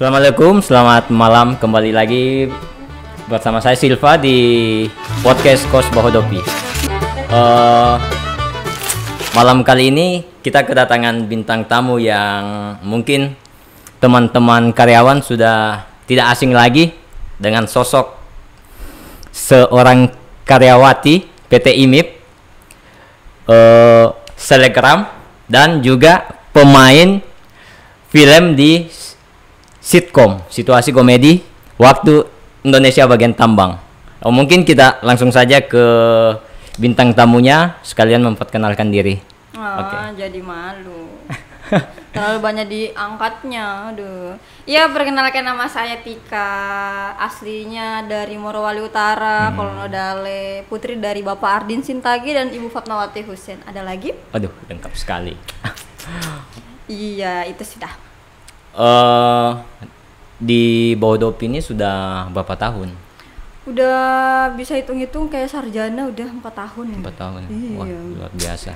Assalamualaikum, selamat malam kembali lagi bersama saya Silva di podcast Kos Bahodopi. Malam kali ini kita kedatangan bintang tamu yang mungkin teman-teman karyawan sudah tidak asing lagi dengan sosok seorang karyawati PT IMIP, selebgram dan juga pemain film di sitkom, situasi komedi waktu Indonesia bagian tambang. Mungkin kita langsung saja ke bintang tamunya sekalian memperkenalkan diri. Jadi malu. Terlalu banyak diangkatnya. Aduh. Ya, perkenalkan, nama saya Tika. Aslinya dari Morowali Utara, Kolonodale, putri dari Bapak Ardin Sintagi dan Ibu Fatmawati Husein. Ada lagi? Aduh, lengkap sekali. Iya, itu sudah. Di Bahodopi ini sudah berapa tahun? Udah bisa hitung-hitung kayak sarjana udah 4 tahun. 4 tahun. Iya. Wah, luar biasa.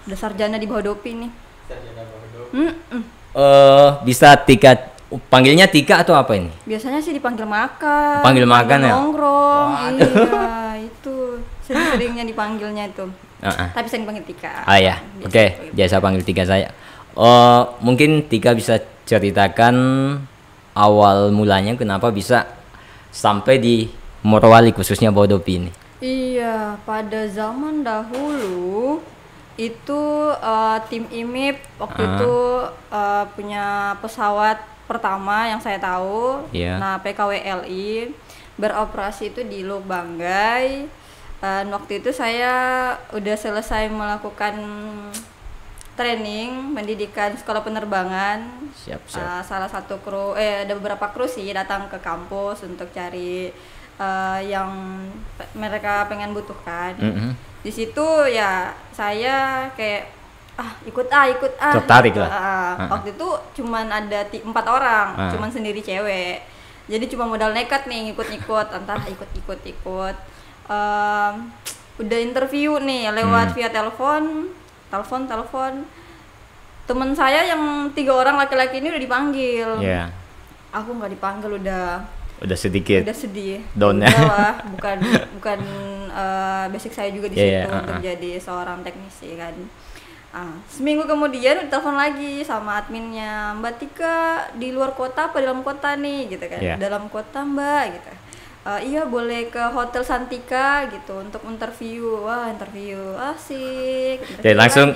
Udah sarjana di Bahodopi nih. Sarjana Bahodopi. Bisa Tika, panggilnya Tika atau apa ini? Biasanya sih dipanggil makan. Panggil makan ya? Nongkrong. Iya, itu sering-seringnya dipanggilnya itu. Tapi saya dipanggil Tika. Ya, oke. Biasa panggil Tika saya. Mungkin Tika bisa ceritakan awal mulanya kenapa bisa sampai di Morowali khususnya Bahodopi ini. Iya, pada zaman dahulu itu tim IMIP waktu itu punya pesawat pertama yang saya tahu. Yeah. Nah, PKWLI beroperasi itu di Lubanggai. Dan waktu itu saya udah selesai melakukan training pendidikan sekolah penerbangan. Siap. Salah satu kru, ada beberapa kru sih datang ke kampus untuk cari yang mereka pengen butuhkan. Di situ ya saya kayak ikut tertarik lah. Waktu itu cuman ada 4 orang, cuman sendiri cewek. Jadi cuma modal nekat nih ikut-ikut, entah ikut. Udah interview nih lewat via telepon. Temen saya yang 3 orang laki-laki ini udah dipanggil. Yeah. Aku nggak dipanggil, udah sedikit. Udah sedih. Down ya. Bukan basic saya juga di situ untuk jadi seorang teknisi kan. Seminggu kemudian telepon lagi sama adminnya, Mbak Tika di luar kota apa dalam kota nih gitu kan. Yeah. Dalam kota Mbak gitu. Iya, boleh ke Hotel Santika gitu untuk interview. Wah, interview asik. Oke, langsung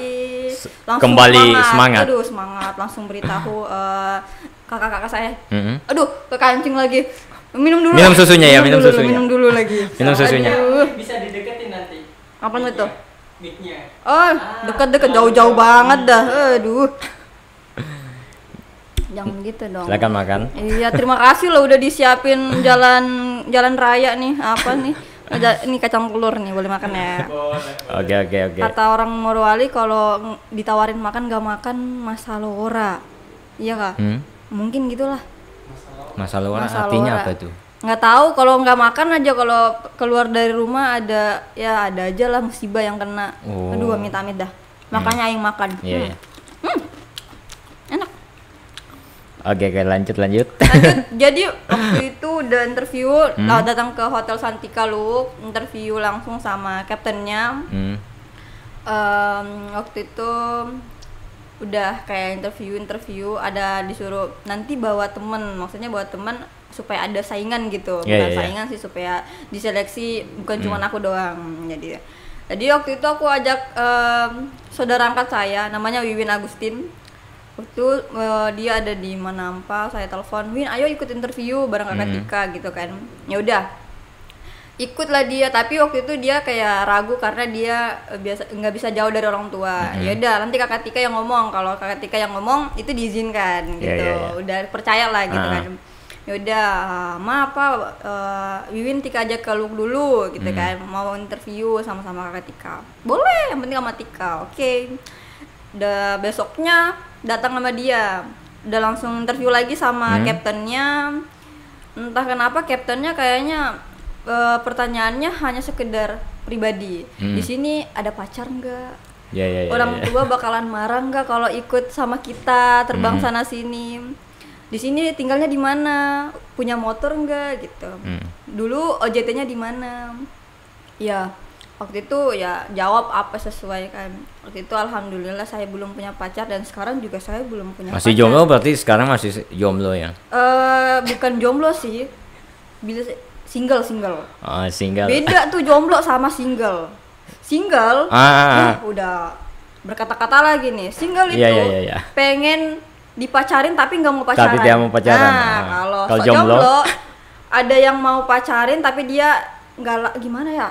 kembali semangat. Aduh, semangat. Langsung beritahu kakak-kakak saya. Aduh, kekancing lagi. Minum dulu. Minum susunya ya, minum susunya. Minum dulu lagi. Minum susunya. Bisa dideketin nanti. Apa itu? Mic-nya. Oh, deket-deket jauh-jauh banget dah. Aduh. Jangan gitu dong. Silakan makan. Iya, terima kasih loh udah disiapin jalan raya nih. Apa nih? Ini kacang telur nih, boleh makan ya. Oke. Kata orang Morowali kalau ditawarin makan gak makan masalah ora. Iya kak? Mungkin gitulah. Masalah orang artinya apa tuh? Nggak tahu, kalau nggak makan aja, kalau keluar dari rumah ada aja lah musibah yang kena. Aduh, amit-amit dah. Makanya aing makan. Iya. Enak. Oke, lanjut. Jadi waktu itu udah interview, datang ke Hotel Santika Luwuk, interview langsung sama kaptennya. Waktu itu udah kayak interview, ada disuruh nanti bawa temen, maksudnya bawa temen supaya ada saingan gitu. Bukan saingan sih, supaya diseleksi bukan cuma aku doang. Jadi waktu itu aku ajak saudara angkat saya, namanya Wiwin Agustin. Waktu dia ada di Manampa, saya telepon, Win, ayo ikut interview bareng kakak Tika gitu kan. Ya udah, ikutlah dia. Tapi waktu itu dia kayak ragu karena dia nggak bisa jauh dari orang tua. Ya udah, nanti kakak Tika yang ngomong. Kalau kakak Tika yang ngomong itu diizinkan gitu. Udah percaya lah gitu kan. Ya udah, Wiwin Tika ajak ke Luwuk dulu gitu kan, mau interview sama-sama kakak Tika. Boleh, yang penting sama Tika. Oke. Udah besoknya datang sama dia, udah langsung interview lagi sama kaptennya. Entah kenapa kaptennya kayaknya pertanyaannya hanya sekedar pribadi. Di sini ada pacar nggak? Orang tua bakalan marah nggak kalau ikut sama kita terbang sana sini? di sini tinggalnya di mana, punya motor enggak gitu. Dulu OJT-nya di mana? Ya waktu itu ya jawab apa sesuai kan. Waktu itu alhamdulillah saya belum punya pacar dan sekarang juga saya belum punya Masih pacar. jomblo berarti sekarang masih jomblo ya? Bukan jomblo sih, bila single. Oh, single. Beda tuh jomblo sama single. Single, udah berkata-kata lagi nih. Single itu Iya. pengen dipacarin tapi nggak mau pacaran. Tapi dia mau pacaran. Nah, kalau jomblo ada yang mau pacarin tapi dia gimana ya?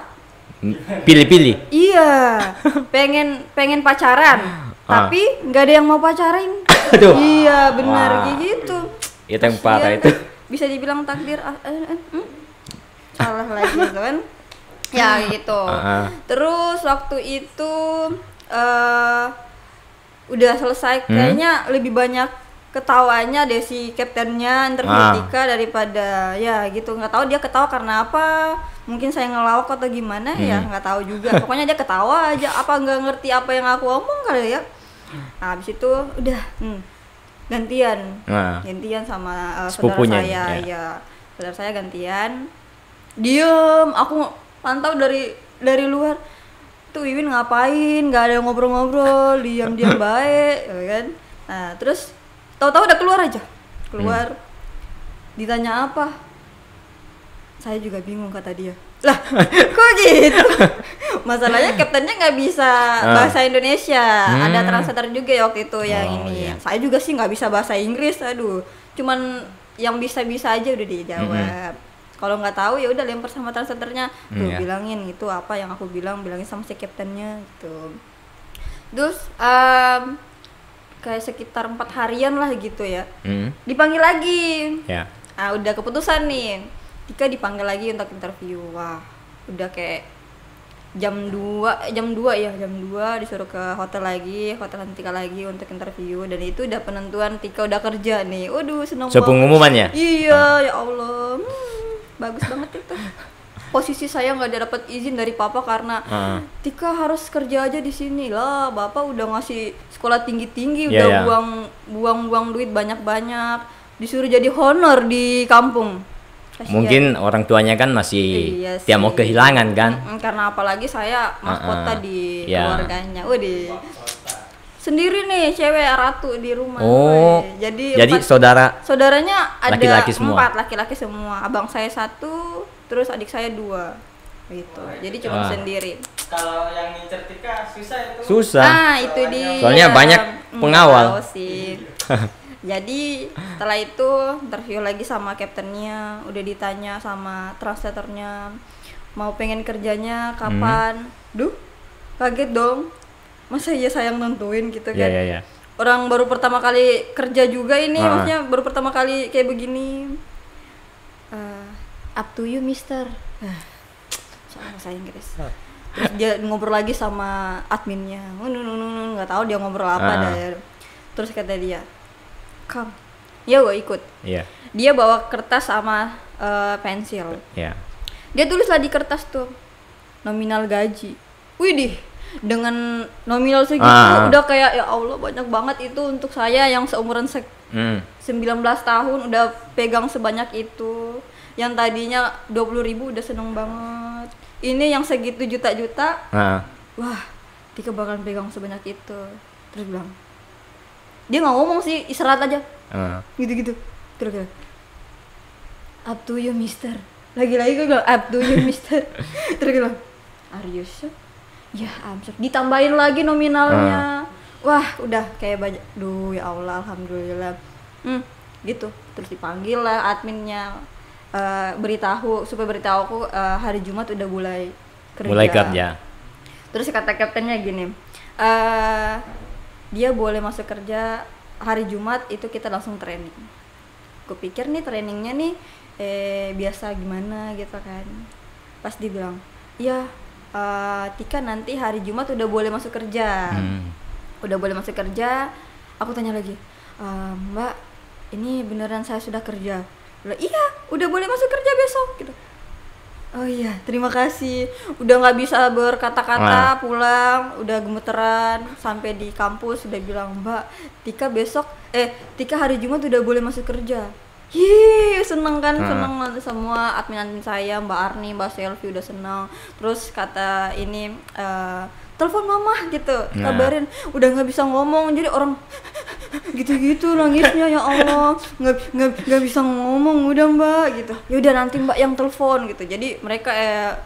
Pilih-pilih. Iya, pengen pacaran tapi nggak ada yang mau pacarin. Aduh. Iya benar kayak gitu. Itu yang parah itu. Bisa dibilang takdir. Salah lagi gitu kan. Ya gitu. Terus waktu itu udah selesai, kayaknya lebih banyak ketawanya deh si kaptennya interview Tika daripada ya gitu. Nggak tahu dia ketawa karena apa, mungkin saya ngelawak atau gimana ya nggak tahu juga. Pokoknya dia ketawa aja, apa nggak ngerti apa yang aku omong kali ya. Nah, habis itu udah gantian sama saudara saya ya. Saudara saya gantian, diem, aku pantau dari luar tuh Wiwin ngapain, nggak ada ngobrol-ngobrol, diam-diam baik, ya kan. Nah terus tahu-tahu udah keluar ditanya apa, saya juga bingung kata dia, lah kok gitu. Masalahnya kaptennya nggak bisa bahasa Indonesia, ada translator juga ya waktu itu yang ini. Saya juga sih nggak bisa bahasa Inggris, aduh, cuman yang bisa-bisa aja udah dijawab. Kalau nggak tahu ya udah lempar sama translatornya, tuh bilangin itu apa yang aku bilangin sama si kaptennya gitu. Terus kayak sekitar 4 harian lah gitu ya, dipanggil lagi. Udah keputusan nih, Tika dipanggil lagi untuk interview. Wah udah kayak jam 2 disuruh ke hotel Tika lagi untuk interview, dan itu udah penentuan Tika udah kerja nih. Waduh seneng banget. Pengumumannya? Iya ya Allah, bagus banget itu. Posisi saya nggak dapat izin dari papa karena Tika harus kerja aja di sini lah. Bapak udah ngasih sekolah tinggi-tinggi, udah buang duit banyak-banyak, disuruh jadi honor di kampung. Kasian. Mungkin orang tuanya kan masih dia mau kehilangan kan? Karena apalagi saya mahkota di keluarganya. Waduh. Sendiri nih cewek ratu di rumah. Jadi saudaranya ada laki-laki semua. 4 laki-laki semua. Abang saya 1, terus adik saya 2 gitu. Jadi cuma sendiri. Kalau yang ngincer Tika susah itu. Susah. Nah itu dia. Soalnya banyak pengawal. Sih. Jadi setelah itu interview lagi sama kaptennya, udah ditanya sama translatornya mau pengen kerjanya kapan. Duh kaget dong, masa iya saya yang nentuin gitu kan. Orang baru pertama kali kerja juga ini, maksudnya baru pertama kali kayak begini. Up to you mister. Soal bahasa Inggris. Terus dia ngobrol lagi sama adminnya, nggak tahu dia ngobrol apa dah. Terus kata dia, come, ya gue ikut. Dia bawa kertas sama pensil. Dia tulislah di kertas tuh nominal gaji. Widih, dengan nominal segitu udah kayak ya Allah banyak banget itu untuk saya yang seumuran 19 tahun udah pegang sebanyak itu. Yang tadinya 20.000 udah seneng banget. Ini yang segitu juta-juta. Wah, Tika bakalan pegang sebanyak itu. Terus bilang, dia nggak ngomong sih, isyarat aja. Gitu-gitu. Terus up to you mister. Lagi-lagi gue bilang up to you mister. Terus gue bilang, are you sure? Ya, I'm sure. Ditambahin lagi nominalnya. Wah, udah kayak banyak. Duh, ya Allah, alhamdulillah. Gitu. Terus dipanggil lah adminnya. Beritahu aku hari Jumat udah mulai kerja. Terus kata kaptennya gini, dia boleh masuk kerja hari Jumat itu kita langsung training. Gue pikir nih trainingnya nih biasa gimana gitu kan. Pas dia bilang, iya Tika nanti hari Jumat udah boleh masuk kerja. Udah boleh masuk kerja. Aku tanya lagi, Mbak ini beneran saya sudah kerja? Iya, udah boleh masuk kerja besok gitu. Oh iya, terima kasih. Udah nggak bisa berkata-kata, pulang, udah gemeteran. Sampai di kampus udah bilang, Mbak, Tika hari Jumat udah boleh masuk kerja. Seneng kan, seneng semua admin saya, Mbak Arni, Mbak Selvi udah seneng. Terus kata ini, telepon mama gitu, kabarin. Udah nggak bisa ngomong, jadi orang gitu-gitu nangisnya, ya Allah, nggak bisa ngomong, udah Mbak gitu. Ya udah nanti Mbak yang telepon gitu. Jadi mereka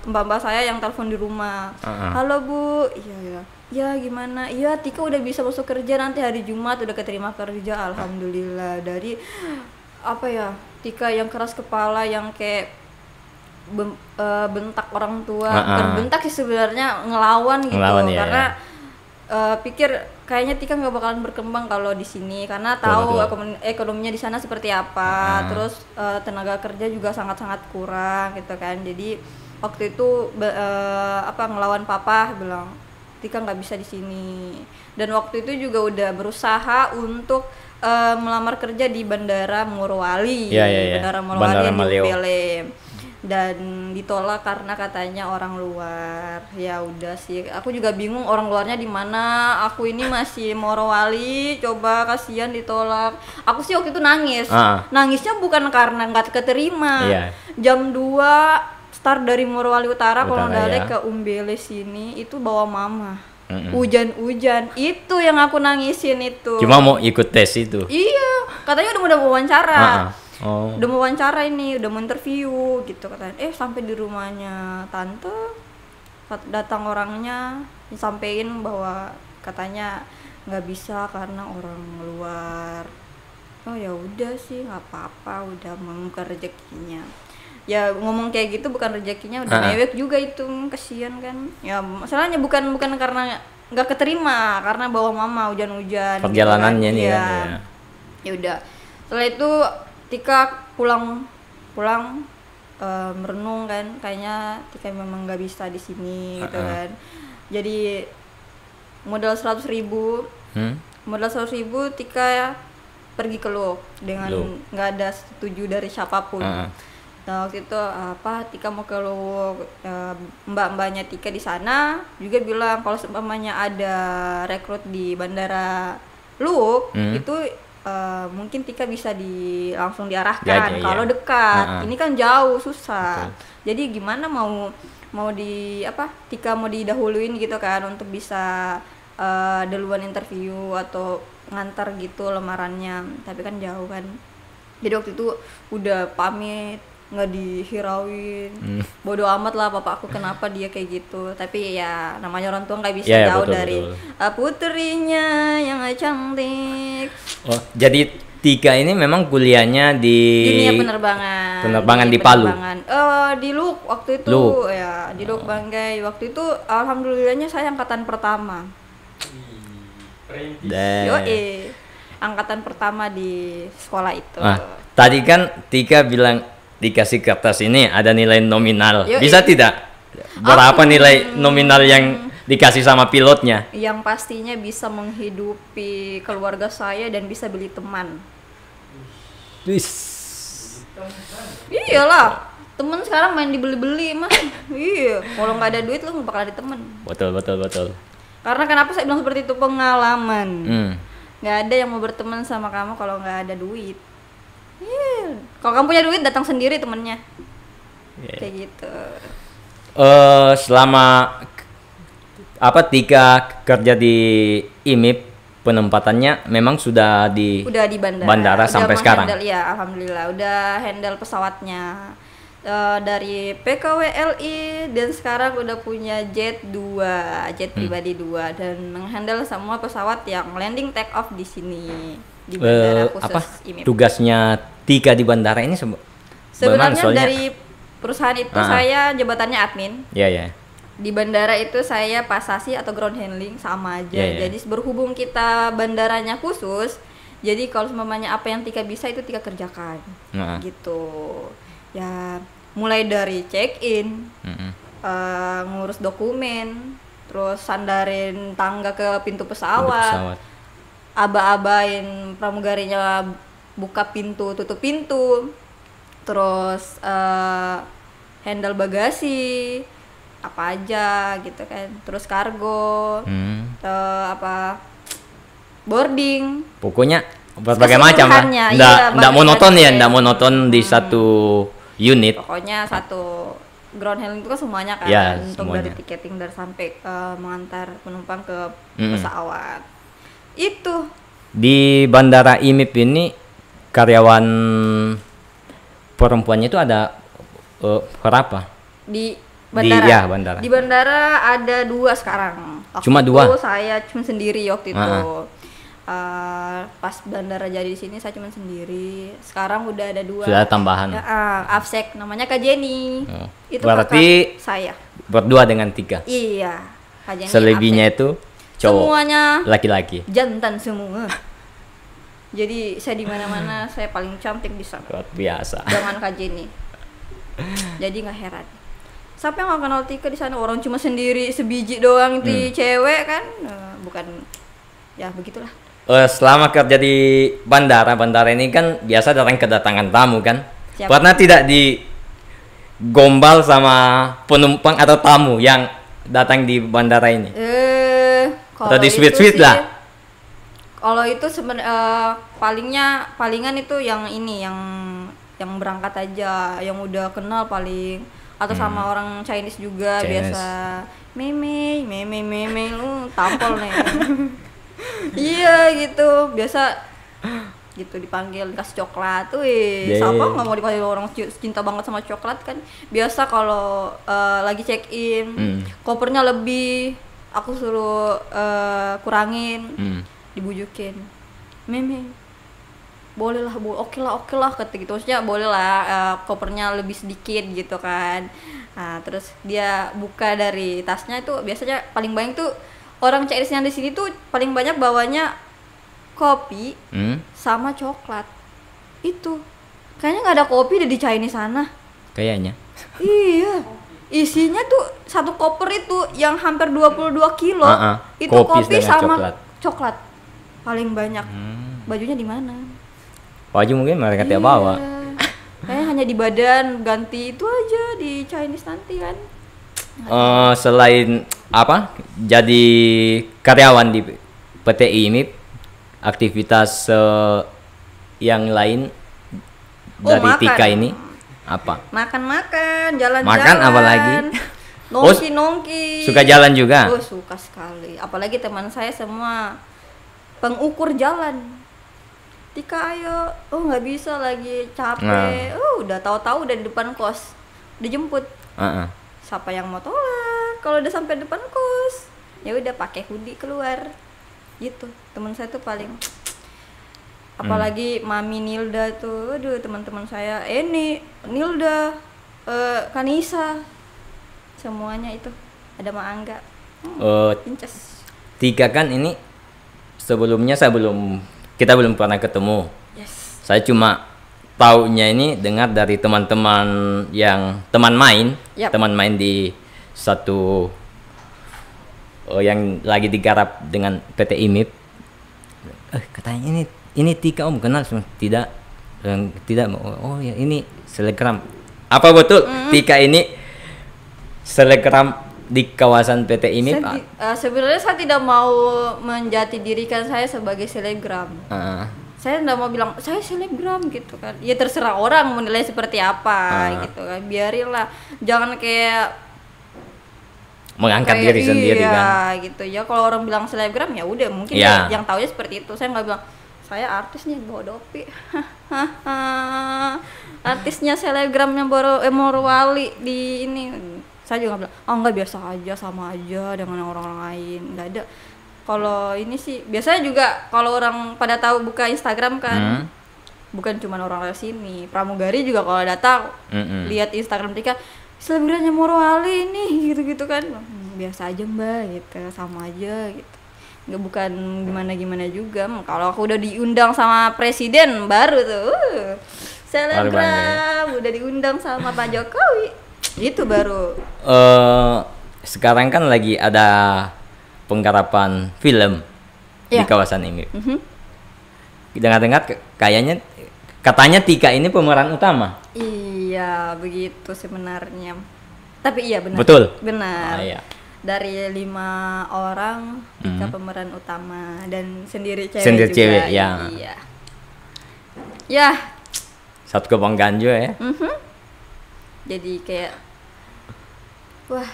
mbak-mbak saya yang telepon di rumah. Halo Bu, iya ya gimana? Iya Tika udah bisa masuk kerja nanti hari Jumat, udah keterima kerja, alhamdulillah. Dari apa ya, Tika yang keras kepala, yang kayak bentak orang tua, bukan bentak sih sebenarnya, ngelawan gitu, karena pikir kayaknya Tika nggak bakalan berkembang kalau di sini, karena tahu ekonominya di sana seperti apa, terus tenaga kerja juga sangat-sangat kurang gitu kan. Jadi waktu itu ngelawan papa, bilang Tika nggak bisa di sini. Dan waktu itu juga udah berusaha untuk melamar kerja di Bandara Morowali, Bandara Morowali di UPLM. Dan ditolak karena katanya orang luar. Ya udah sih, aku juga bingung orang luarnya di mana. Aku ini masih Morowali, coba kasihan ditolak. Aku sih waktu itu nangis. Nangisnya bukan karena nggak keterima. Jam 2 start dari Morowali Utara kalau balik ke Umbele sini itu bawa mama. Hujan-hujan, itu yang aku nangisin itu. Cuma mau ikut tes itu. Iya, katanya udah wawancara. Udah mau wawancara ini, udah mau interview gitu katanya. Sampai di rumahnya tante datang orangnya, sampein bahwa katanya nggak bisa karena orang luar. Oh ya udah sih, nggak apa-apa, udah membuka rezekinya. Ya ngomong kayak gitu bukan rezekinya, udah mewek juga itu, kasihan kan. Ya masalahnya bukan karena nggak keterima, karena bawa mama hujan-hujan. Perjalanannya gitu kan. nih kan. Ya udah. Setelah itu Tika pulang merenung kan, kayaknya Tika memang nggak bisa di sini gitu kan. Jadi modal 100.000 Tika pergi ke Luwuk dengan nggak ada setuju dari siapapun. Nah waktu itu Tika mau ke Luwuk, mbak-mbaknya Tika di sana juga bilang kalau seumpamanya ada rekrut di Bandara Luwuk itu mungkin Tika bisa langsung diarahkan kalau dekat. Ini kan jauh, susah. Jadi gimana mau Tika mau didahuluin gitu kan untuk bisa duluan interview atau ngantar gitu lamarannya, tapi kan jauh kan. Jadi waktu itu udah pamit, nggak dihirauin, bodo amat lah papa aku kenapa dia kayak gitu. Tapi ya namanya orang tua nggak bisa jauh dari puterinya yang cantik. Oh jadi Tika ini memang kuliahnya di dunia penerbangan di Palu. Di Luwuk waktu itu. Ya di Luwuk Banggai. Waktu itu alhamdulillahnya saya angkatan pertama. Angkatan pertama di sekolah itu. Tadi kan Tika bilang dikasih kertas ini ada nilai nominal. Bisa tidak? Berapa nilai nominal yang dikasih sama pilotnya? Yang pastinya bisa menghidupi keluarga saya dan bisa beli teman. Iyalah, temen sekarang main dibeli-beli mas. Iya, kalau nggak ada duit lu nggak bakal ada temen. Betul. Karena kenapa saya bilang seperti itu, pengalaman. Nggak ada yang mau berteman sama kamu kalau nggak ada duit. Kalau kamu punya duit datang sendiri temennya. Kayak gitu. Selama Tika kerja di IMIP, penempatannya memang sudah di bandara sampai sekarang. Ya alhamdulillah udah handle pesawatnya dari PKWLI, dan sekarang udah punya jet pribadi 2 dan menghandle semua pesawat yang landing take off di sini di bandara khusus IMIP. Tugasnya Tika di bandara ini sebenarnya dari perusahaan itu saya jabatannya admin. Di bandara itu saya pasasi atau ground handling sama aja. Jadi berhubung kita bandaranya khusus, jadi kalau semuanya apa yang Tika bisa itu Tika kerjakan. Gitu. Ya, mulai dari check in, ngurus dokumen, terus sandarin tangga ke pintu pesawat. Aba-abain pramugarinya buka pintu, tutup pintu. Terus handle bagasi apa aja gitu kan, terus kargo, apa boarding, pokoknya berbagai macam lah. Nggak monoton ya, nggak monoton di satu unit. Pokoknya satu ground handling itu kan semuanya kan, ya, untuk semuanya. dari tiketing dari sampai mengantar penumpang ke pesawat. Itu di Bandara IMIP ini karyawan perempuannya itu ada berapa? di bandara. Ya, bandara. Di bandara ada 2 sekarang. Cuma 2? Saya cuma sendiri waktu itu. Pas bandara jadi di sini saya cuma sendiri. Sekarang udah ada 2. Sudah tambahan. Afsek namanya Kak Jenny. Itu berarti kakak saya. Berdua dengan 3. Iya. Kak Jenny. Selebihnya itu cowok. Semuanya laki-laki. jantan semua. Jadi saya di mana-mana saya paling cantik di sana. Luar biasa. Dengan Kak Jenny. Jadi nggak heran. Siapa yang nggak kenal Tika di sana? Orang cuma sendiri sebiji doang di cewek kan? Bukan. Ya begitulah. Selama kerja di bandara ini kan biasa kedatangan tamu kan. Siapa? Pernah tidak digombal sama penumpang atau tamu yang datang di bandara ini? Atau di sweet lah? Kalau itu sebenarnya palingan itu yang ini yang berangkat aja, yang udah kenal paling, atau sama orang Chinese juga. Biasa meme lu tampol nih. Iya gitu, biasa gitu dipanggil, dikasih coklat. Siapa nggak mau dipanggil orang cinta banget sama coklat kan? Biasa kalau lagi check in, kopernya lebih, aku suruh kurangin, dibujukin, meme, boleh lah, oke lah kata gitu, maksudnya boleh lah kopernya lebih sedikit gitu kan. Nah terus dia buka dari tasnya itu, biasanya paling banyak tuh orang Chinese yang di sini tuh paling banyak bawanya kopi sama coklat. Itu kayaknya nggak ada kopi deh di Chinese sana. Kayaknya. Iya. Isinya tuh satu koper itu yang hampir 22 kilo. Itu kopi sama coklat. Paling banyak. Bajunya di mana? Baju mungkin mereka tidak bawa. Kayaknya hanya di badan, ganti itu aja di Chinese nanti kan. Selain jadi karyawan di PT IMIP, aktivitas yang lain dari Tika ini apa? Makan, jalan-jalan. Makan apa lagi? Nongki. Suka jalan juga? Suka sekali. Apalagi teman saya semua pengukur jalan. Tika ayo, nggak bisa lagi, capek. Udah tahu-tahu udah di depan kos, dijemput. Siapa yang mau tolak? Kalau udah sampai depan kos, ya udah pakai hoodie keluar. Gitu. Teman saya tuh paling. Apalagi Mami Nilda tuh, aduh teman-teman saya. Ini Nilda, Kanisa, semuanya itu. Ada Ma Angga. Pinces. Tika kan ini sebelumnya kita belum pernah ketemu. Yes. Saya cuma taunya ini dengar dari teman-teman yang teman main di satu yang lagi digarap dengan PT IMIP. Katanya ini Tika Om kenal semua. Tidak oh ya ini selebgram. Apa betul Tika ini selebgram di kawasan PT IMIP? Sebenarnya saya tidak mau menjati dirikan saya sebagai selebgram. Saya nggak mau bilang saya selebgram gitu kan. Ya terserah orang menilai seperti apa gitu kan. Biarinlah, jangan kayak mengangkat diri sendiri kan. Gitu ya. Kalau orang bilang selebgram ya udah mungkin yang taunya seperti itu. Saya nggak bilang saya artis nih bawa dopi. Artisnya selebgramnya Morowali di ini. Saya juga bilang enggak, biasa aja, sama aja dengan orang-orang lain. Nggak ada. Kalau ini sih biasanya juga kalau orang pada tahu buka Instagram kan, bukan cuma orang dari sini, pramugari juga kalau datang lihat Instagram Tika, selebgramnya Morowali nih gitu-gitu kan, biasa aja Mbak gitu, sama aja gitu, nggak bukan gimana-gimana juga. Kalau aku udah diundang sama presiden baru tuh, selebgram udah diundang sama Pak Jokowi, itu baru. Sekarang kan lagi ada penggarapan film di kawasan ini. Dengar-dengar katanya Tika ini pemeran utama. Iya, Iya, begitu sebenarnya. Tapi iya benar. Betul. Benar. Iya. Dari 5 orang Tika pemeran utama dan sendiri cewek Sendiri juga. cewek, ya. Iya. Ya, Satu kebanggaan juga ya. jadi kayak wah,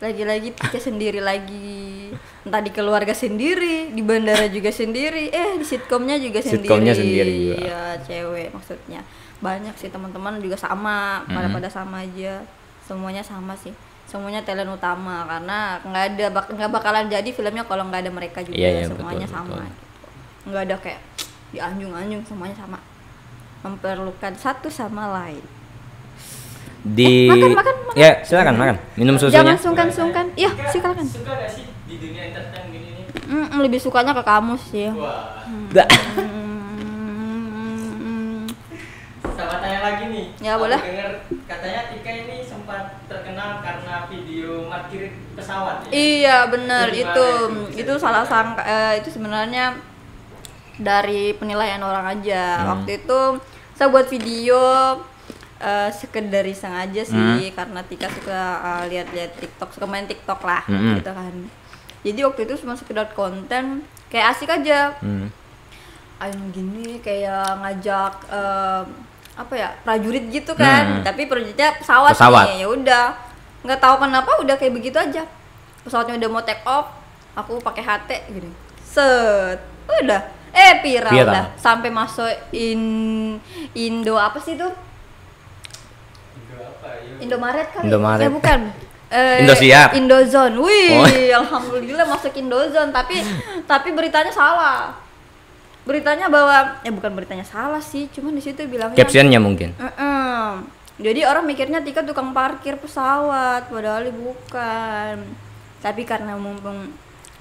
lagi-lagi Tika sendiri lagi. Entah di keluarga sendiri, di bandara juga sendiri, di sitkomnya juga sendiri. Sitkomnya sendiri juga. Iya, cewek maksudnya. Banyak sih teman-teman juga sama, pada sama aja. Semuanya sama sih. Semuanya talent utama karena nggak bakalan jadi filmnya kalau nggak ada mereka juga. Iya, Semuanya betul, sama betul. gitu. Nggak ada kayak dianjung-anjung, semuanya sama. Memperlukan satu sama lain. Makan. Ya, silakan makan. Minum susunya. Jangan sungkan-sungkan. Iya, silakan. Suka gak sih di dunia entertain gini nih? Lebih sukanya ke kamu sih. Wah. Dah. Sama tanya lagi nih. Ya, Aku boleh. dengar katanya Tika ini sempat terkenal karena video parkir pesawat ya. Iya, benar. Itu Itu gimana itu? itu salah sangka itu sebenarnya dari penilaian orang aja. Waktu itu saya buat video sekedar iseng aja sih karena Tika suka lihat-lihat TikTok, suka main TikTok lah gitu kan. Jadi waktu itu cuma sekedar konten kayak asik aja. Ayo gini kayak ngajak apa ya, prajurit gitu kan. Tapi prajuritnya pesawat. Nih. Ya udah. Nggak tahu kenapa udah kayak begitu aja. Pesawatnya udah mau take off, aku pakai HT gini. Set. Udah. Viral. Dah. Sampai masuk Indo apa sih itu? Indomaret kan? Indomaret. Bukan. Indosiar. Indozone. Wih, alhamdulillah masuk Indozone, tapi beritanya salah. Beritanya bahwa bukan beritanya salah sih, cuman di situ bilangnya Captionnya mungkin. Jadi orang mikirnya Tika tukang parkir pesawat, padahal bukan. Tapi karena mumpung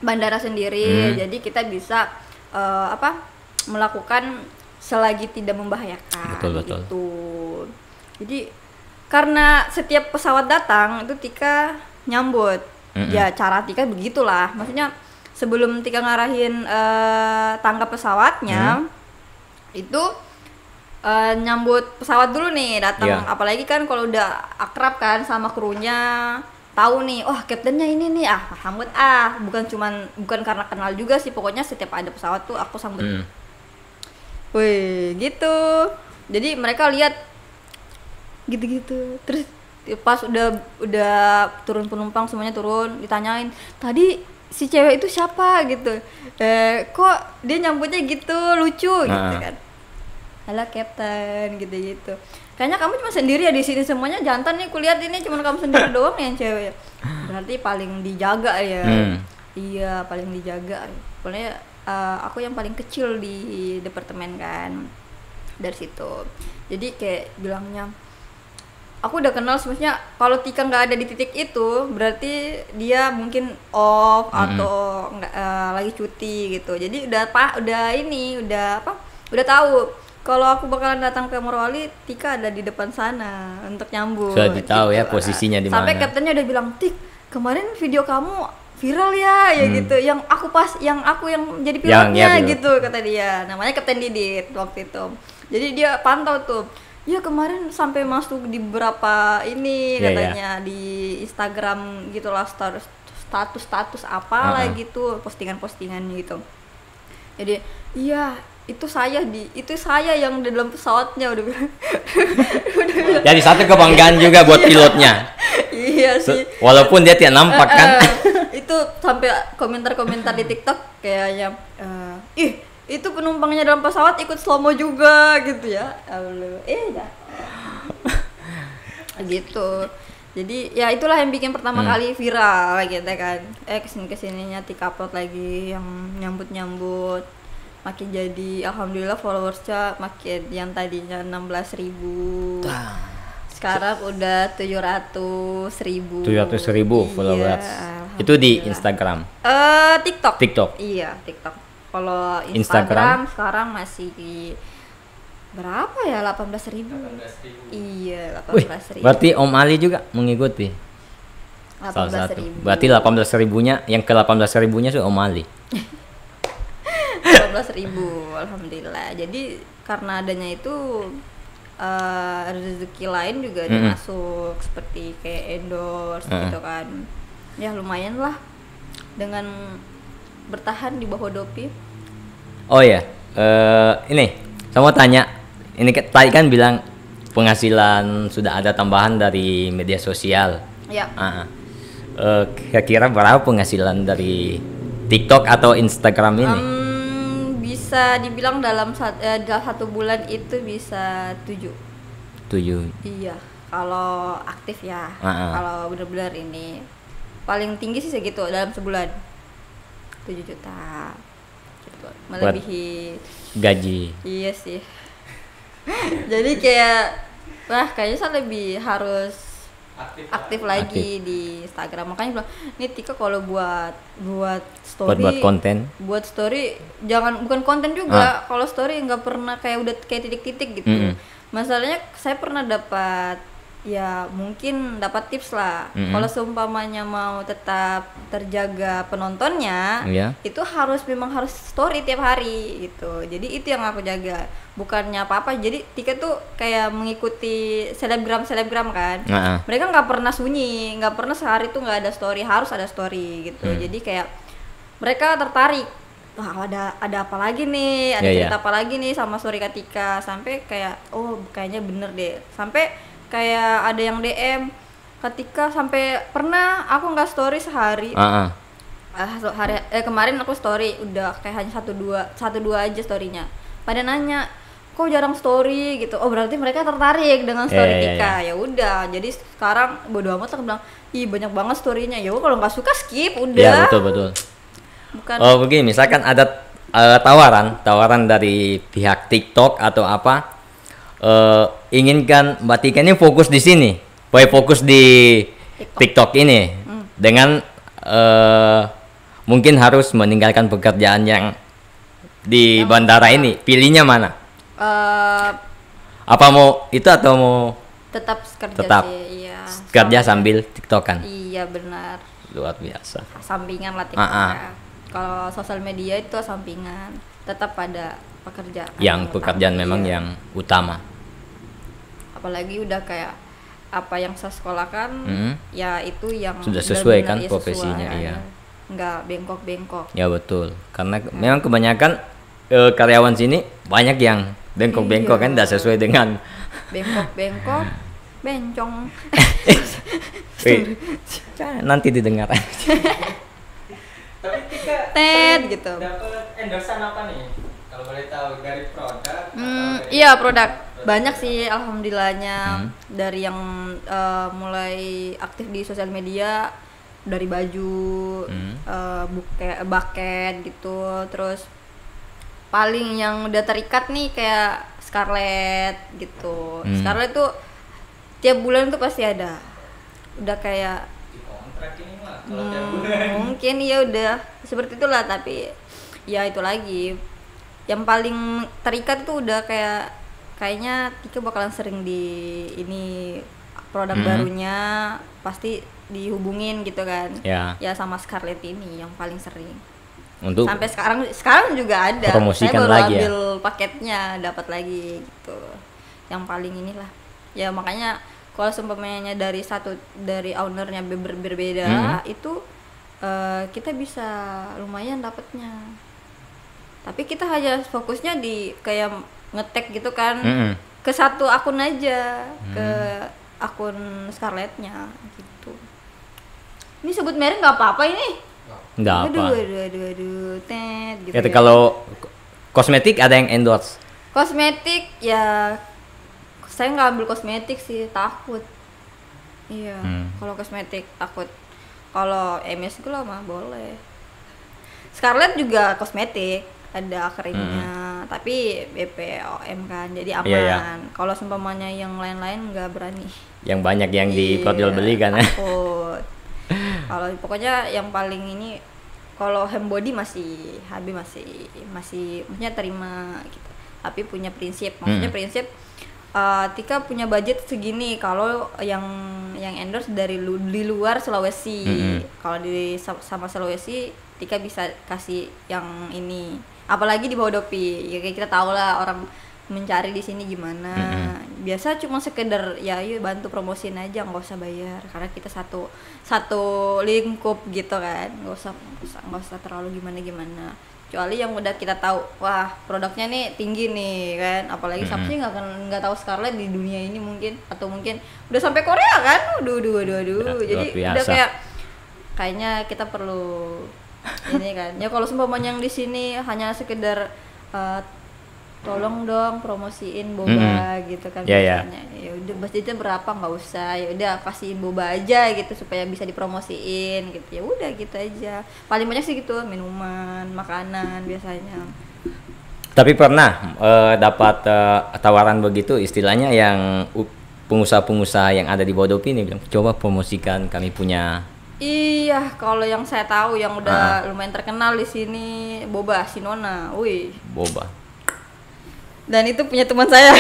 bandara sendiri, jadi kita bisa melakukan selagi tidak membahayakan. Betul. Gitu. Jadi karena setiap pesawat datang itu Tika nyambut. Ya cara Tika begitulah. Maksudnya sebelum Tika ngarahin tangga pesawatnya itu nyambut pesawat dulu nih datang. Apalagi kan kalau udah akrab kan sama krunya, tahu nih, kaptennya ini nih, sambut bukan karena kenal juga sih, pokoknya setiap ada pesawat tuh aku sambut. Wih, gitu. Jadi mereka lihat gitu-gitu. Terus pas udah turun penumpang semuanya turun, ditanyain, "Tadi si cewek itu siapa?" gitu. Kok dia nyambutnya gitu, lucu gitu kan. Halo Captain gitu-gitu. Kayaknya kamu cuma sendiri ya di sini, semuanya jantan nih, kulihat ini cuma kamu sendiri doang yang cewek. Berarti paling dijaga ya. Iya, paling dijaga. Pokoknya aku yang paling kecil di departemen kan. Dari situ. Jadi kayak bilangnya, aku udah kenal sebenarnya kalau Tika nggak ada di titik itu berarti dia mungkin off atau nggak lagi cuti gitu. Jadi udah tahu kalau aku bakalan datang ke Morowali, Tika ada di depan sana untuk nyambut. Sudah tahu gitu ya posisinya di mana. Sampai kaptennya udah bilang, "Tik, kemarin video kamu viral ya gitu. Yang aku yang jadi pilotnya gitu," kata dia. Namanya Kapten Didit waktu itu. Jadi dia pantau tuh. Ya kemarin sampai masuk di beberapa ini katanya di Instagram gitulah, status apalah gitu, postingan gitu. Jadi iya itu saya yang di dalam pesawatnya udah bilang. Jadi satu kebanggaan juga buat pilotnya. Iya sih. Walaupun dia tidak nampak kan. Itu sampai komentar di TikTok kayaknya itu penumpangnya dalam pesawat ikut slow-mo juga gitu ya. Allah. Gitu. Jadi ya itulah yang bikin pertama kali viral gitu kan. Kesininya Tika upload lagi yang nyambut makin jadi, alhamdulillah followersnya makin, yang tadinya 16.000 sekarang udah 700.000 followers. Itu di Instagram. TikTok. Iya, TikTok. Kalau Instagram sekarang masih di berapa ya? 18.000. Iya, 18.000. Berarti Om Ali juga mengikuti. 18.000. Berarti 18.000-nya, yang ke 18.000-nya sih Om Ali. 18.000, alhamdulillah. Jadi karena adanya itu rezeki lain juga udah masuk seperti kayak endorse gitu kan. Ya lumayan lah dengan bertahan di bawah Dopi. Oh ya, ini saya mau tanya, ini tadi kan bilang penghasilan sudah ada tambahan dari media sosial. Ya. Kira-kira berapa penghasilan dari TikTok atau Instagram ini? Bisa dibilang dalam satu bulan itu bisa 7. Iya, kalau aktif ya. Kalau benar-benar ini paling tinggi sih segitu dalam sebulan 7 juta gitu. Melebihi gaji. Iya sih. Jadi kayak kayaknya saya lebih harus aktif lagi di Instagram. Makanya bilang, nih Tika kalau buat story, buat story bukan konten juga. Kalau story nggak pernah kayak titik-titik gitu. Masalahnya saya pernah dapat mungkin dapat tips lah. Kalau seumpamanya mau tetap terjaga penontonnya, itu memang harus story tiap hari gitu. Jadi itu yang aku jaga. Bukannya apa-apa. Jadi Tika tuh kayak mengikuti selebgram kan. Mereka nggak pernah sunyi, nggak pernah sehari tuh nggak ada story, harus ada story gitu. Jadi kayak mereka tertarik. Wah, ada apa lagi nih? Ada cerita apa lagi nih sama story Tika? Sampai kayak kayaknya bener deh. Sampai kayak ada yang DM Tika, sampai pernah aku nggak story sehari. Kemarin aku story udah kayak hanya satu dua aja storynya. Pada nanya, kok jarang story gitu. Oh, berarti mereka tertarik dengan story Tika. Ya udah, jadi sekarang bodo amat, aku bilang, ih banyak banget storynya. Ya kalau nggak suka skip, udah. Ya betul. Bukan. Oh begini, misalkan ada tawaran dari pihak TikTok atau apa, inginkan Mbak Tika ini fokus di sini, fokus di TikTok ini, dengan mungkin harus meninggalkan pekerjaan yang di bandara ini, pilihnya mana? Apa mau itu atau mau tetap sih, iya. Kerja sambil TikTokan. Iya benar. Luar biasa. Sampingan lah TikTok. Kalau sosial media itu sampingan, tetap pada pekerjaan. Yang pekerjaan memang yang utama. Apalagi udah kayak apa yang saya sekolahkan, ya itu yang sudah sesuai kan profesinya, iya. Nggak bengkok-bengkok. Ya betul, karena memang kebanyakan karyawan sini banyak yang bengkok-bengkok kan, tidak sesuai dengan bengkok-bengkok, bencong. Nanti didengar. Tapi Tika gitu. Dapat endorsean apa nih? Kalau boleh tahu, dari produk? Iya, produk. Banyak sih alhamdulillahnya. Dari yang mulai aktif di sosial media, dari baju, buket gitu. Terus paling yang udah terikat nih kayak Scarlett gitu. Scarlett tuh tiap bulan tuh pasti ada. Udah kayak kontrak ini mah kalau tiap bulan. Mungkin ya udah seperti itulah, tapi ya itu lagi. Yang paling terikat tuh udah kayaknya Tika bakalan sering di ini produk barunya pasti dihubungin gitu kan. Ya sama Scarlett ini yang paling sering. Untuk sampai sekarang juga ada. Promosikan saya baru lagi ambil paketnya, dapat lagi gitu. Yang paling inilah. Ya makanya kalau seumpamanya dari ownernya berbeda, itu kita bisa lumayan dapatnya. Tapi kita hanya fokusnya di kayak ngetek gitu kan, ke satu akun aja, ke akun Scarlettnya gitu. Ini sebut merek nggak apa-apa ini? Nggak apa. Aduh, gitu. Ya. Kalau kosmetik ada yang endorse? Kosmetik ya, saya nggak ambil kosmetik sih, takut. Iya, kalau kosmetik takut. Kalau MSG lah mah boleh. Scarlett juga kosmetik, ada krimnya, tapi BPOM kan, jadi aman. Iya. Kalau seumpamanya yang lain-lain nggak berani. Yang banyak yang diperjualbelikan ya. Takut. Kalau pokoknya yang paling ini, kalau Hembody masih HB masih maksudnya terima gitu. Tapi punya prinsip, maksudnya prinsip Tika punya budget segini. Kalau yang endorse di luar Sulawesi, kalau sama Sulawesi Tika bisa kasih yang ini. Apalagi di bawah Dopi, ya kayak kita tahu lah orang mencari di sini gimana. Biasa cuma sekedar ya yuk bantu promosiin aja, nggak usah bayar karena kita satu lingkup gitu kan, nggak usah terlalu gimana. Kecuali yang udah kita tahu, wah produknya nih tinggi nih kan, apalagi siapa sih nggak tahu Scarlett di dunia ini mungkin, atau mungkin udah sampai Korea kan, aduh. Jadi udah kayaknya kita perlu ini kan. Ya kalau seumpamanya yang di sini hanya sekedar tolong dong promosiin boba gitu kan, biasanya ya udah budgetnya berapa, nggak usah, ya udah kasihin boba aja gitu supaya bisa dipromosiin gitu, ya udah gitu aja. Paling banyak sih gitu, minuman, makanan biasanya. Tapi pernah dapat tawaran begitu, istilahnya yang pengusaha-pengusaha yang ada di Bodopi ini bilang coba promosikan kami punya. Iya, kalau yang saya tahu yang udah lumayan terkenal di sini boba Sinona, wih. Boba. Dan itu punya teman saya.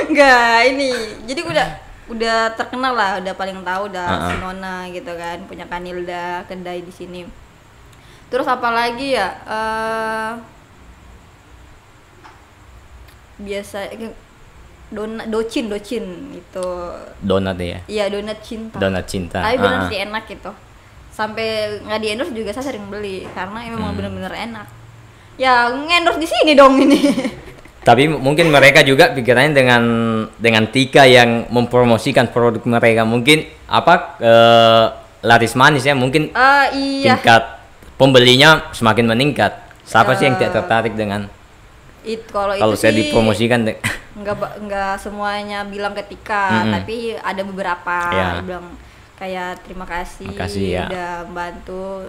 Enggak, ini. Jadi udah terkenal lah, udah paling tahu udah Sinona gitu kan, punya Kanilda, kedai di sini. Terus apa lagi ya? Biasa docin itu. Donat ya? Iya, donat cinta. Donat cinta. Tapi benar sih enak gitu. Sampai nggak di endorse juga saya sering beli karena memang benar-benar enak. Ya ngendorse di sini dong ini. Tapi mungkin mereka juga pikirannya dengan Tika yang mempromosikan produk mereka, mungkin laris manis ya, mungkin iya. tingkat pembelinya semakin meningkat. Siapa sih yang tidak tertarik dengan kalau saya dipromosikan? Nggak semuanya bilang ke Tika, tapi ada beberapa yang bilang kayak terima kasih ya. Udah membantu,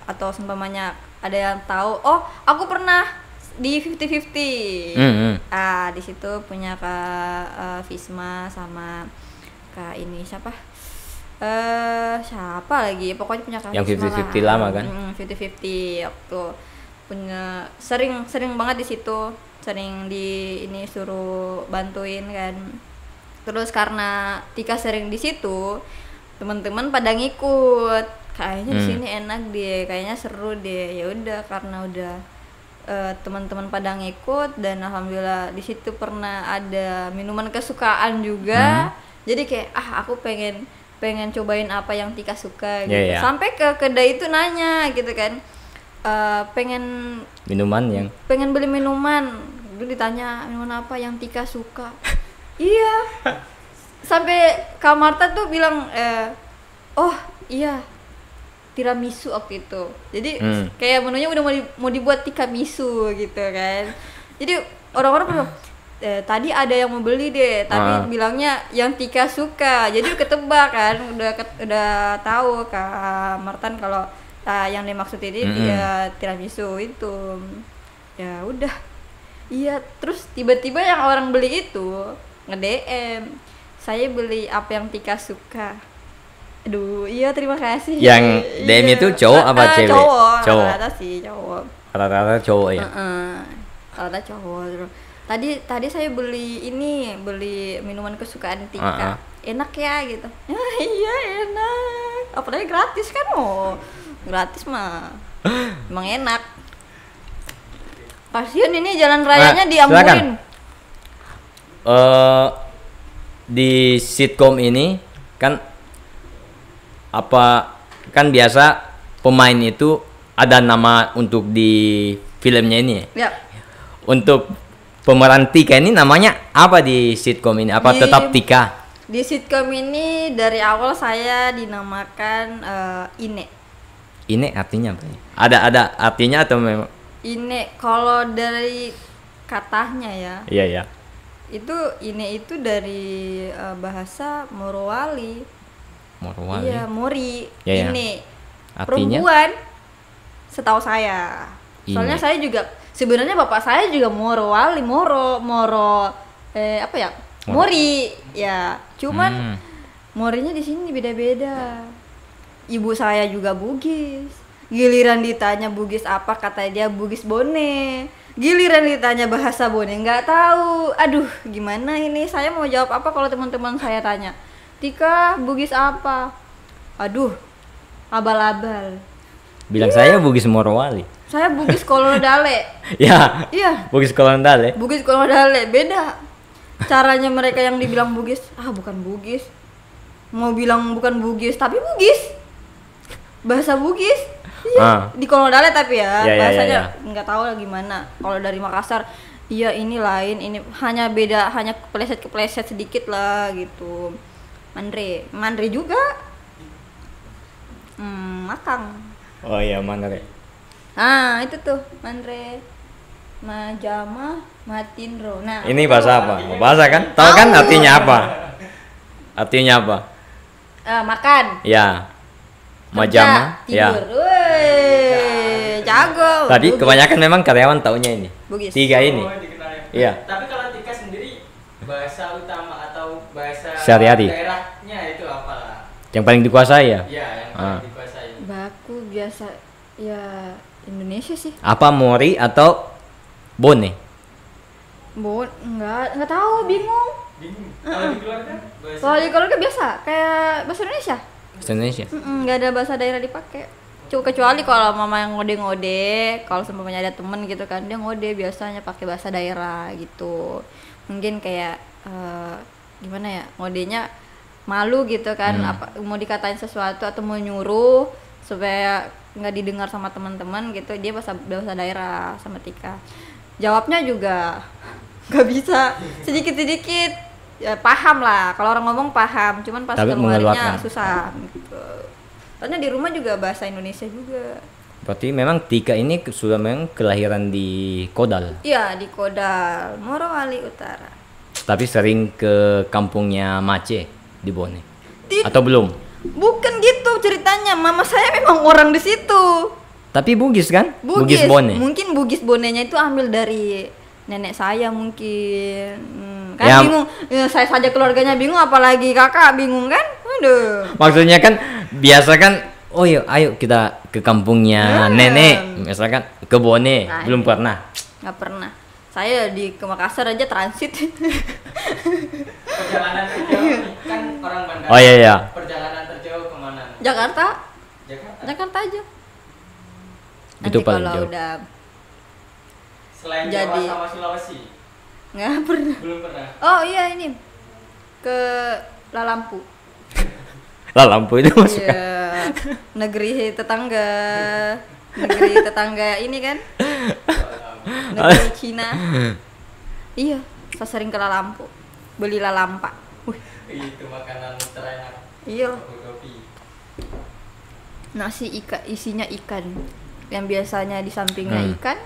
atau seumpamanya ada yang tahu, oh aku pernah di 50-50. Di situ punya Kak Visma sama Kak ini siapa lagi, pokoknya punya Kak yang Visma 50-50 lama kan. 50-50 waktu punya sering banget di situ, sering di ini suruh bantuin kan. Terus karena Tika sering di situ, teman-teman pada ngikut, kayaknya di sini enak deh, kayaknya seru deh. Ya udah, karena udah teman-teman pada ngikut, dan alhamdulillah di situ pernah ada minuman kesukaan juga. Jadi kayak aku pengen cobain apa yang Tika suka gitu. Sampai ke kedai itu nanya gitu kan, pengen beli minuman. Dulu ditanya minuman apa yang Tika suka. Iya. Sampai Kak Marta tuh bilang oh iya tiramisu waktu itu. Jadi kayak menunya udah mau dibuat tiramisu gitu kan. Jadi orang-orang bilang tadi ada yang mau beli deh, tapi bilangnya yang Tika suka. Jadi ketebak kan, udah tahu Kak Martan kalau yang dimaksud ini dia tiramisu itu. Ya udah. Iya, terus tiba-tiba yang orang beli itu nge-DM, saya beli apa yang Tika suka. Aduh, iya terima kasih. Yang DM itu cowok apa cewek? Cowok. Rata-rata sih cowok. Rata-rata cowok ya. Rata-rata cowok. Tadi saya beli minuman kesukaan Tika. Enak ya gitu. Iya enak. Apalagi gratis kan, gratis mah. Emang enak. Kasian ini jalan rayanya diamburin. Di sitkom ini kan biasa pemain itu ada nama untuk di filmnya ini. Ya. Untuk pemeran Tika ini namanya apa di sitkom ini? Apa tetap Tika? Di sitkom ini dari awal saya dinamakan Ine. Ine artinya apa? Ada artinya atau memang? Ine kalau dari katanya ya. Iya. Itu Ine itu dari bahasa Morowali. Iya, Mori. Ine. Artinya? Perempuan. Setahu saya. Soalnya saya juga sebenarnya bapak saya juga Morowali, Moro Mori. Ya, cuman Morinya di sini beda-beda. Ibu saya juga Bugis. Giliran ditanya Bugis apa, kata dia Bugis Bone. Giliran ditanya bahasa Bone nggak tahu. Aduh, gimana ini? Saya mau jawab apa kalau teman-teman saya tanya? Tika, Bugis apa? Aduh, abal-abal. Bilang saya Bugis Morowali. Saya Bugis Kolodale. Ya, Iya, Bugis Kolondale. Bugis Kolodale beda. Caranya mereka yang dibilang Bugis, bukan Bugis. Mau bilang bukan Bugis, tapi Bugis. Bahasa Bugis. Iya, di Kolodale tapi ya, Ya, ya, bahasanya ya. nggak tahu lah gimana. Kalau dari Makassar, iya ini lain, ini hanya beda, hanya kepleset sedikit lah gitu. Mandre juga. Makang. Oh iya, mana Rek? Itu tuh Mandre, Majama, Matindro. Nah, Ini bahasa apa? Bahasa kan? Tahu kan artinya apa? Artinya apa? makan. Ya. Kerja, Majama. Ya. tidur. Woi, jago. Tadi Bugis. kebanyakan memang karyawan taunya ini. Bugis. 3 ini. Oh, dikenal ya. Iya. Tapi kalau Tika sendiri bahasa utama atau bahasa Sehari-hari. daerahnya itu apa? Yang paling dikuasai ya? Iya, yang paling dikuasai. Baku biasa ya Indonesia sih. Apa Mori atau Bone? Enggak tahu, bingung. Bingung. Kalau di keluarga bahasa Kalau di keluarga biasa kayak bahasa Indonesia. Bahasa Indonesia. Nggak ada bahasa daerah dipakai. Kecuali kalau mama yang ngode-ngode, kalau seumpamanya ada temen gitu kan, dia ngode biasanya pakai bahasa daerah gitu. Mungkin kayak gimana ya, ngodenya malu gitu kan, apa mau dikatain sesuatu atau mau nyuruh supaya nggak didengar sama teman-teman gitu, dia bahasa daerah sama Tika. Jawabnya juga nggak bisa, sedikit-sedikit ya paham lah, kalau orang ngomong paham, cuman pas Tapi keluarnya mengeluarkan. susah gitu. Soalnya di rumah juga bahasa Indonesia juga. Berarti memang Tika ini sudah memang kelahiran di Kodal. Iya, di Kodal, Morowali Utara. Tapi sering ke kampungnya Mace di Bone. Tid- Atau belum? Bukan gitu ceritanya, mama saya memang orang di situ. Tapi Bugis kan? Bugis Bone. Mungkin Bugis Bonenya itu ambil dari nenek saya mungkin. Kan Ya. bingung. Ya, saya saja keluarganya bingung, apalagi kakak bingung kan? Aduh. Maksudnya kan biasa kan, oh iya ayo kita ke kampungnya nenek, misalkan ke Bone, Nah, belum pernah. Nggak pernah. Saya ke Makassar aja transit. perjalanan terjauh kan orang Bandar. Oh iya iya. Perjalanan terjauh kemana? Jakarta Jakarta. aja. Itu Nanti paling kalau jauh. udah Selain Jadi- Jawa sama Sulawesi, nggak pernah. belum pernah. Oh iya, ini ke Lalampu. Lah lampu itu masuk. Iya, negeri tetangga ini kan, negeri Cina. Iya, saya sering ke Lalampu, beli lalampa. Itu makanan terenak. Iya, Kopi. nasi isinya ikan, yang biasanya di sampingnya ikan,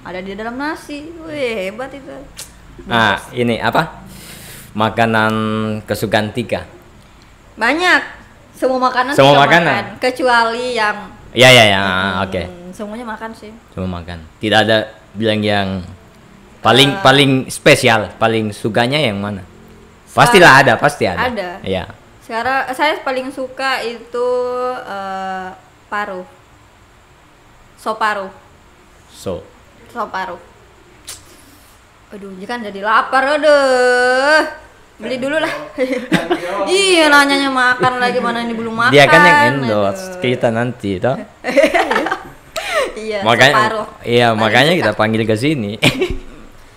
ada di dalam nasi. Wih, hebat itu. Nah, ini apa? Makanan kesukaan Tika. Banyak, semua makanan Semua suka makanan? makan, kecuali yang Iya iya ya, oke. semuanya makan sih. Cuma makan. Tidak ada bilang yang paling spesial, paling sukanya yang mana? Pastilah ada, pasti ada. Ada. Iya. Sekarang saya paling suka itu paru. Sop paru. So, Sop paru. Aduh, ini kan jadi lapar, aduh. Beli dulu lah. Iya, nanyanya makan lagi, mana ini belum makan. dia kan yang endorse Aduh. kita nanti, toh. Iya, Makanya, sop paru. iya Paling makanya suka. kita panggil ke sini.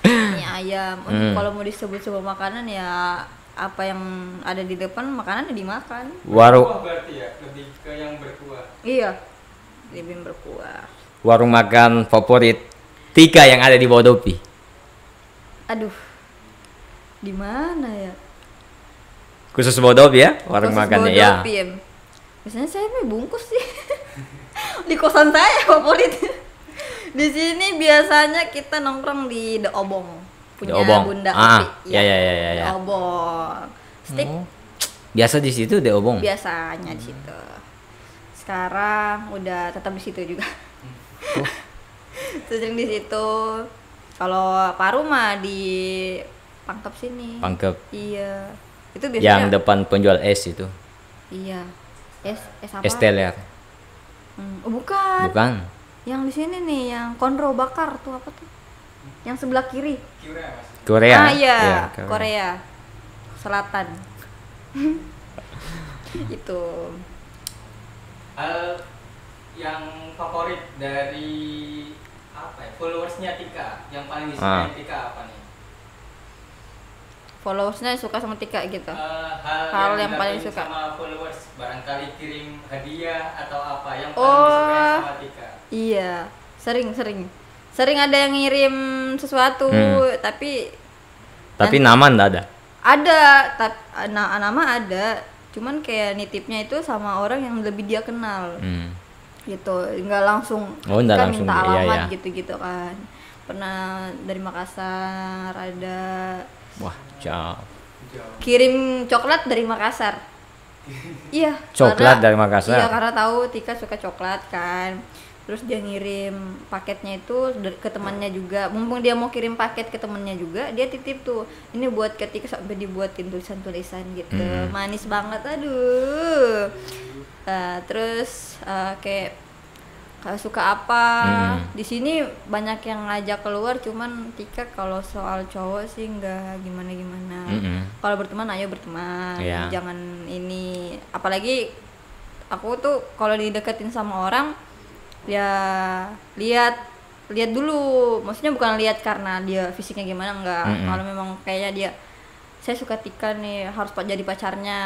Ini ayam. Kalau mau disebut sebuah makanan ya apa yang ada di depan makanannya dimakan. Warung Berkuah berarti ya, lebih ke yang berkuah. Iya. Lebih berkuah. warung makan favorit Tika yang ada di Bodopi. Aduh. Di mana ya? Khusus Bodopi ya, warung Khusus makannya ya. Bodopi, em. Biasanya saya mah bungkus sih. Di kosan saya favorit. Di sini biasanya kita nongkrong di The Obong. Punya The Obong. Bunda Ah, Upi. ya, ya, ya, ya, ya. The Obong. Steak Biasa di situ deh Obong. biasanya di situ. Sekarang udah tetap di situ juga. Sering di situ. Kalau paru mah di Pangkep sini. Pangkep. Iya. Itu Yang biasanya. depan penjual es itu. Iya. Es apa? Es teler. Oh, bukan. Bukan. Yang di sini nih, yang konro bakar tuh apa tuh? Yang sebelah kiri. Kira mas. Korea. Ah iya, Korea. Korea Selatan. Itu. Hal yang favorit dari apa ya, followersnya Tika, yang paling disukai Tika apa nih? Followersnya suka sama Tika gitu. Hal yang paling suka sama followers, barangkali kirim hadiah atau apa yang paling disukai sama Tika? Iya, sering ada yang ngirim sesuatu, tapi nama nggak ada. Ada, nama ada, cuman kayak nitipnya itu sama orang yang lebih dia kenal. Gitu, nggak langsung kan minta alamat gitu kan. Pernah dari Makassar ada. Wah, jauh. Kirim coklat dari Makassar. Iya. Coklat dari Makassar. Iya, karena tahu Tika suka coklat kan. Terus dia ngirim paketnya itu ke temannya juga. Mumpung dia mau kirim paket ke temannya juga, dia titip tuh. Ini buat ke Tika, sampai dibuatin tulisan-tulisan gitu. Manis banget, aduh. Terus kayak suka apa di sini banyak yang ngajak keluar, cuman Tika kalau soal cowok sih nggak gimana. Kalau berteman ayo berteman, jangan ini, apalagi aku tuh kalau dideketin sama orang ya lihat dulu, maksudnya bukan lihat karena dia fisiknya gimana, enggak. Kalau memang kayaknya dia saya suka Tika nih harus jadi pacarnya,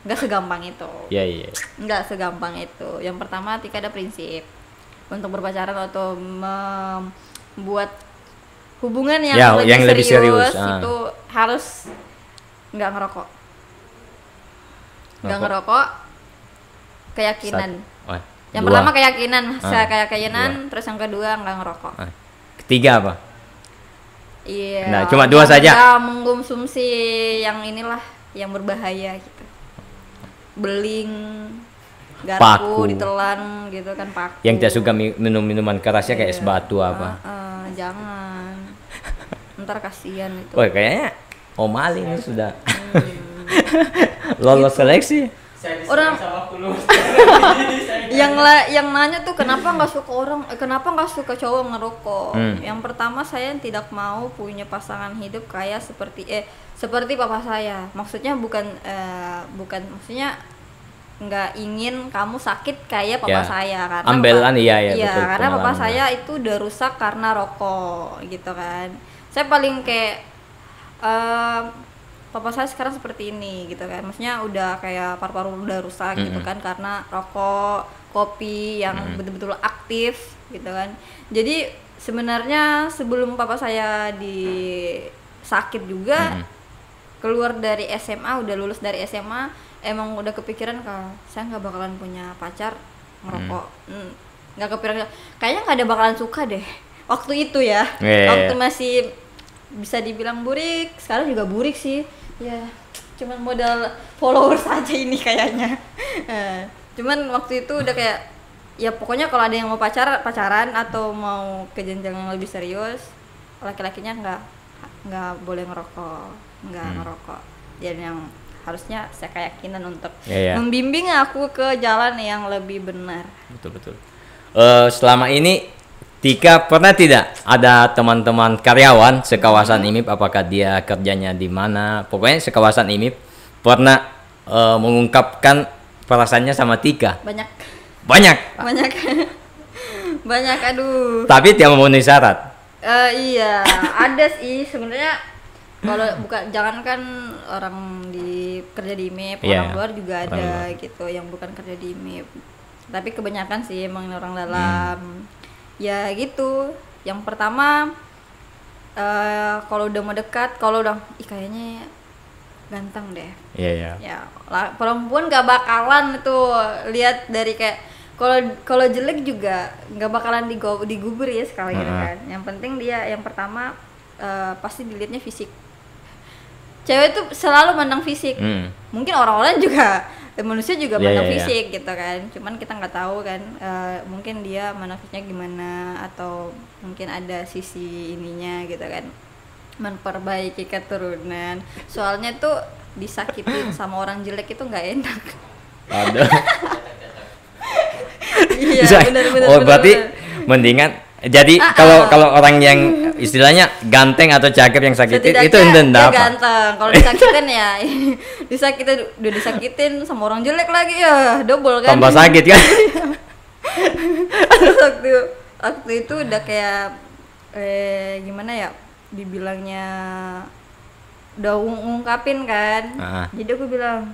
nggak segampang itu. Iya. Nggak segampang itu. Yang pertama Tika ada prinsip untuk berpacaran atau membuat hubungan yang lebih serius itu harus nggak ngerokok. Keyakinan. Yang pertama keyakinan, terus yang kedua nggak ngerokok. Ketiga apa? Iya. Nah, cuma dua saja. Nggak mengkonsumsi yang inilah yang berbahaya gitu. Beling, garpu ditelan gitu kan, paku. Yang tidak suka minum minuman kerasnya kayak es batu apa? Jangan. Ntar kasihan itu. Wah, kayaknya Om Ali ini sudah lolos seleksi. Orang yang nanya tuh kenapa nggak suka cowok ngerokok. Yang pertama, saya tidak mau punya pasangan hidup kayak seperti papa saya. Maksudnya bukan maksudnya nggak ingin kamu sakit kayak papa saya, karena ambelan betul, karena papa saya itu udah rusak karena rokok gitu kan. Saya paling kayak papa saya sekarang seperti ini gitu kan, maksudnya udah kayak paru-paru udah rusak gitu kan karena rokok, kopi yang betul-betul aktif gitu kan. Jadi sebenarnya sebelum papa saya sakit juga, keluar dari SMA, udah lulus dari SMA, emang udah kepikiran kalau saya nggak bakalan punya pacar ngerokok. Nggak kepikiran, kayaknya nggak ada bakalan suka deh waktu itu ya. Waktu masih bisa dibilang burik, sekarang juga burik sih ya, cuman modal followers aja ini kayaknya. Cuman waktu itu udah kayak ya pokoknya kalau ada yang mau pacaran atau mau ke jenjang yang lebih serius, laki-lakinya nggak boleh ngerokok, ngerokok. Jadi yang harusnya saya keyakinan untuk membimbing aku ke jalan yang lebih benar. Betul. Selama ini Tika pernah tidak ada teman-teman karyawan sekawasan IMIP, apakah dia kerjanya di mana, pokoknya sekawasan IMIP pernah mengungkapkan perasaannya sama Tika? Banyak. Aduh. Tapi tidak memenuhi syarat. Iya, ada sih sebenarnya. Kalau jangankan orang kerja di IMIP, orang luar juga ada gitu yang bukan kerja di IMIP. Tapi kebanyakan sih emang orang dalam. Ya gitu. Yang pertama kalau udah mau dekat, kalau udah kayaknya ganteng deh. Iya. Ya, perempuan gak bakalan tuh lihat dari kayak kalau jelek juga nggak bakalan digubur ya sekali gitu kan. Yang penting dia yang pertama pasti dilihatnya fisik. Cewek tuh selalu mandang fisik. Mungkin orang-orang juga manusia juga mandang fisik gitu kan. Cuman kita nggak tahu kan, mungkin dia mandang fisiknya gimana, atau mungkin ada sisi ininya gitu kan, memperbaiki keturunan. Soalnya tuh disakitin sama orang jelek itu nggak enak. Ada. Iya, benar. Berarti mendingan. Jadi kalau orang yang istilahnya ganteng atau cakep yang sakitin itu enggak apa? Ganteng. Kalau disakitin ya udah disakitin sama orang jelek lagi ya double kan. Tambah sakit kan? Terus waktu itu udah kayak gimana ya dibilangnya, udah ngungkapin kan. Jadi aku bilang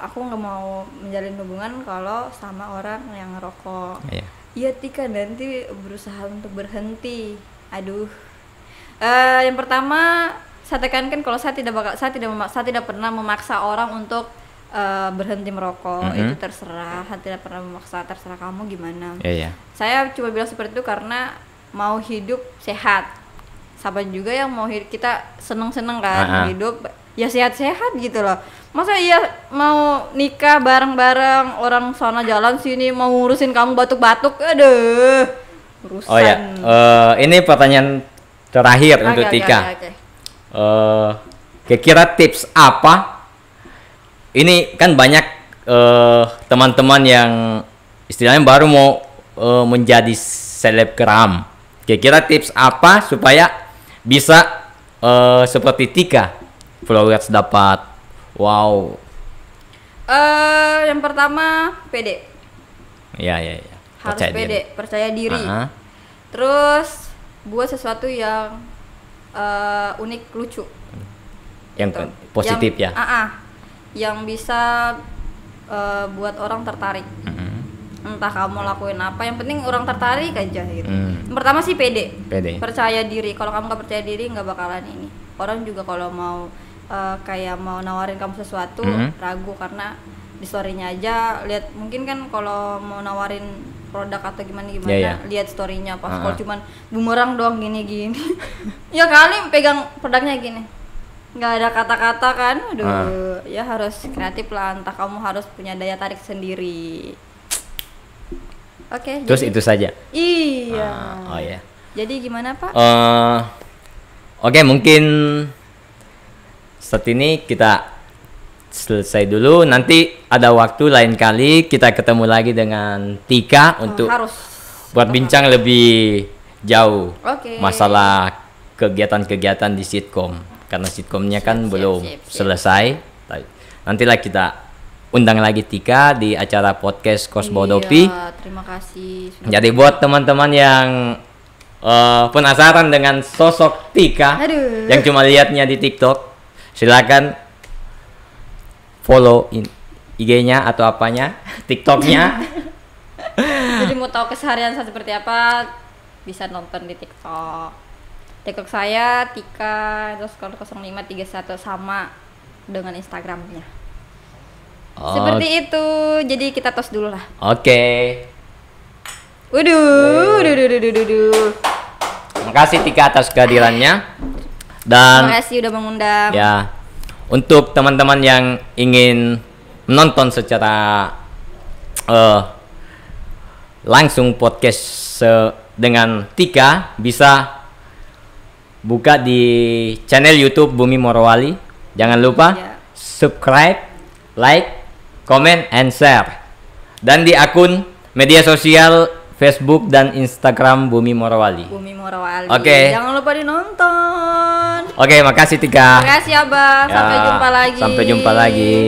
aku nggak mau menjalin hubungan kalau sama orang yang ngerokok. Iya Tika, nanti berusaha untuk berhenti. Aduh, yang pertama saya tekankan kalau saya tidak pernah memaksa orang untuk berhenti merokok. Itu terserah, saya tidak pernah memaksa, terserah kamu gimana. Saya cuma bilang seperti itu karena mau hidup sehat. Sama juga yang mau kita seneng-seneng kan hidup ya sehat-sehat gitu loh. Masa iya mau nikah bareng-bareng orang sana jalan sini mau ngurusin kamu batuk-batuk, aduh urusan. Oh ya, ini pertanyaan terakhir untuk Tika. Kira-kira tips apa? Ini kan banyak teman-teman yang istilahnya baru mau menjadi selebgram. Kira-kira tips apa supaya bisa seperti Tika, followers dapat? Wow. Yang pertama pede. Ya. Harus pede, percaya diri. Terus buat sesuatu yang unik, lucu. Yang positif ya. Yang bisa buat orang tertarik. Entah kamu lakuin apa, yang penting orang tertarik aja gitu. Yang pertama sih pede. Percaya diri. Kalau kamu gak percaya diri nggak bakalan ini. Orang juga kalau mau kayak mau nawarin kamu sesuatu ragu karena di story-nya aja lihat, mungkin kan kalau mau nawarin produk atau gimana lihat story-nya pas kalau cuman bumerang doang gini ya kali pegang produknya gini nggak ada kata-kata kan, aduh ya harus kreatif lah, entah kamu harus punya daya tarik sendiri. Oke, terus jadi, itu saja. Iya. Oh ya. Jadi gimana Pak? Oke, mungkin saat ini kita selesai dulu. Nanti ada waktu lain kali kita ketemu lagi dengan Tika untuk buat bincang lebih jauh masalah kegiatan-kegiatan di sitkom. Karena sitkomnya kan belum selesai. Nantilah kita undang lagi Tika di acara podcast Kosmodopi. Terima kasih. Jadi buat teman-teman yang penasaran dengan sosok Tika yang cuma lihatnya di TikTok, silakan follow IG-nya atau apanya, TikTok-nya. Jadi mau tahu keseharian saya seperti apa, bisa nonton di TikTok. TikTok saya Tika terus 0531 sama dengan Instagramnya. Seperti itu. Jadi kita tos dulu lah. Oke. Waduh. Terima kasih Tika atas kehadirannya. Dan terima kasih udah mengundang. Ya. Untuk teman-teman yang ingin menonton secara langsung podcast dengan Tika, bisa buka di channel YouTube Bumi Morowali. Jangan lupa subscribe, like, comment, and share. Dan di akun media sosial Facebook dan Instagram Bumi Morowali. Oke. Jangan lupa dinonton. Oke, makasih Tika. Makasih Abang. Sampai jumpa lagi. Sampai jumpa lagi.